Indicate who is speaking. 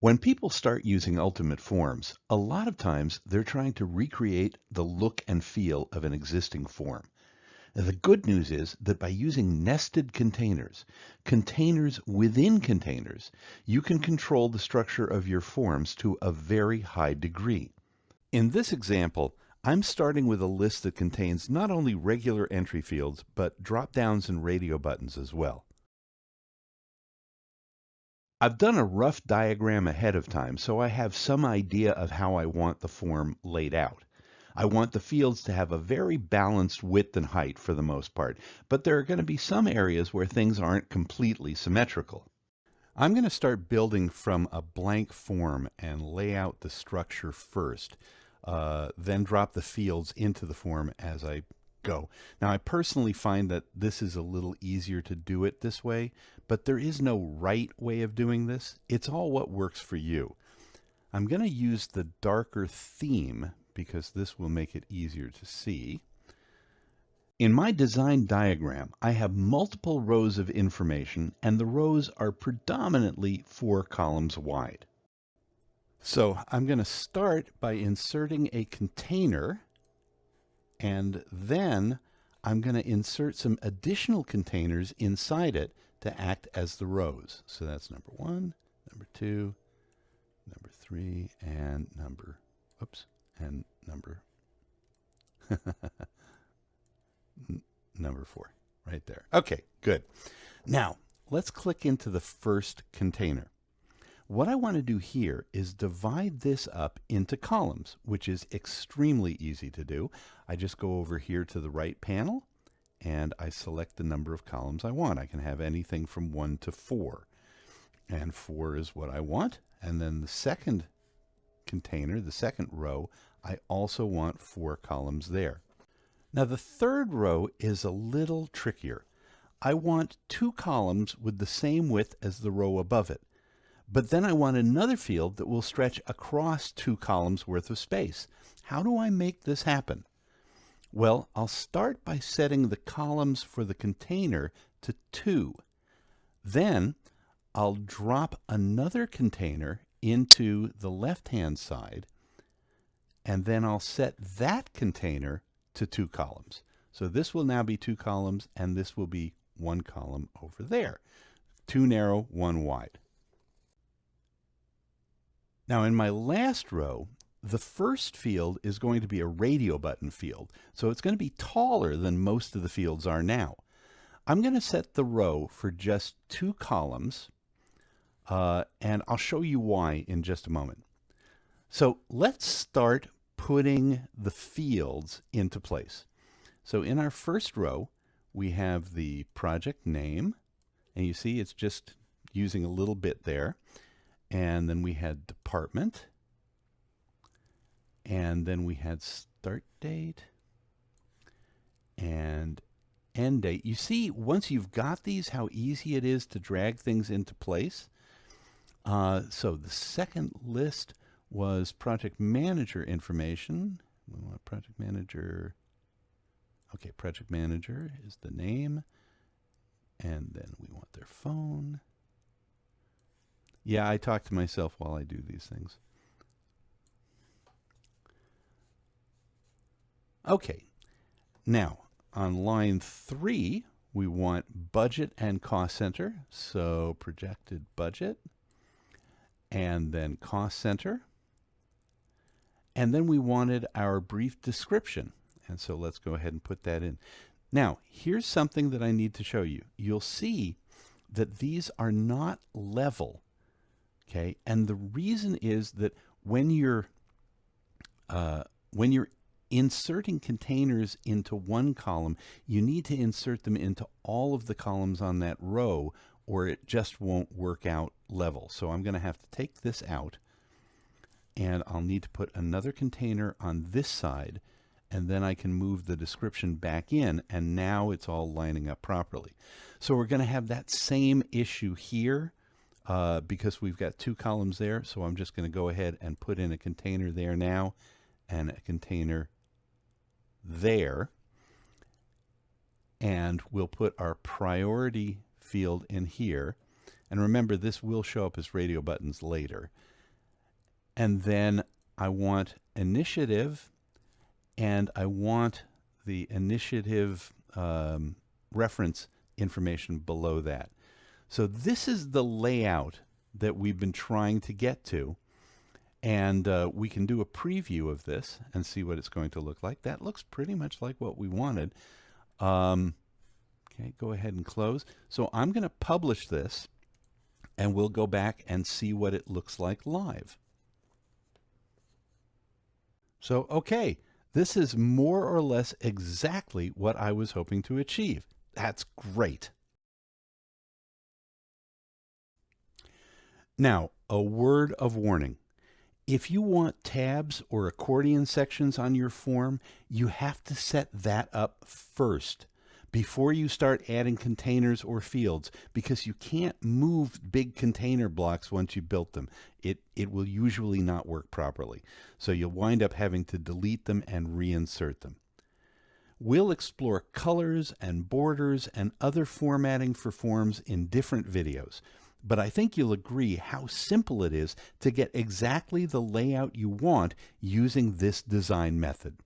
Speaker 1: When people start using Ultimate Forms, a lot of times they're trying to recreate the look and feel of an existing form. Now, the good news is that by using nested containers, containers within containers, you can control the structure of your forms to a very high degree. In this example, I'm starting with a list that contains not only regular entry fields, but drop-downs and radio buttons as well. I've done a rough diagram ahead of time, so I have some idea of how I want the form laid out. I want the fields to have a very balanced width and height for the most part, but there are going to be some areas where things aren't completely symmetrical. I'm going to start building from a blank form and lay out the structure first, then drop the fields into the form as I go. Now, I personally find that this is a little easier to do it this way, but there is no right way of doing this. It's all what works for you. I'm going to use the darker theme because this will make it easier to see. In my design diagram, I have multiple rows of information, and the rows are predominantly 4 columns wide. So I'm going to start by inserting a container, and then I'm going to insert some additional containers inside it to act as the rows. So that's number 1, number 2, number 3, and number 4, right there. Okay, good. Now, let's click into the first container. What I want to do here is divide this up into columns, which is extremely easy to do. I just go over here to the right panel, and I select the number of columns I want. I can have anything from 1 to 4, and 4 is what I want. And then the second container, the second row, I also want 4 columns there. Now the third row is a little trickier. I want 2 columns with the same width as the row above it. But then I want another field that will stretch across 2 columns worth of space. How do I make this happen? Well, I'll start by setting the columns for the container to 2. Then I'll drop another container into the left-hand side, and then I'll set that container to 2 columns. So this will now be 2 columns, and this will be 1 column over there. 2 narrow, 1 wide. Now in my last row, the first field is going to be a radio button field. So it's going to be taller than most of the fields are now. I'm going to set the row for just 2 columns, and I'll show you why in just a moment. So let's start putting the fields into place. So in our first row, we have the project name, and you see it's just using a little bit there. And then we had department, and then we had start date and end date. You see, once you've got these, how easy it is to drag things into place. So the second list was project manager information. We want project manager. Okay, project manager is the name, and then we want their phone. Yeah, I talk to myself while I do these things. Okay, now on line 3, we want budget and cost center. So projected budget, and then cost center. And then we wanted our brief description. And so let's go ahead and put that in. Now, here's something that I need to show you. You'll see that these are not level. Okay, and the reason is that when you're inserting containers into one column, you need to insert them into all of the columns on that row, or it just won't work out level. So I'm going to have to take this out, and I'll need to put another container on this side, and then I can move the description back in, and now it's all lining up properly. So we're going to have that same issue here. Because we've got 2 columns there, so I'm just going to go ahead and put in a container there now and a container there. And we'll put our priority field in here. And remember, this will show up as radio buttons later. and then I want initiative, and I want the initiative reference information below that. So this is the layout that we've been trying to get to. And we can do a preview of this and see what it's going to look like. That looks pretty much like what we wanted. Okay, go ahead and close. So I'm going to publish this, and we'll go back and see what it looks like live. So, okay, this is more or less exactly what I was hoping to achieve. That's great. Now, a word of warning. If you want tabs or accordion sections on your form, you have to set that up first before you start adding containers or fields, because you can't move big container blocks once you built them. It will usually not work properly. So you'll wind up having to delete them and reinsert them. We'll explore colors and borders and other formatting for forms in different videos. But I think you'll agree how simple it is to get exactly the layout you want using this design method.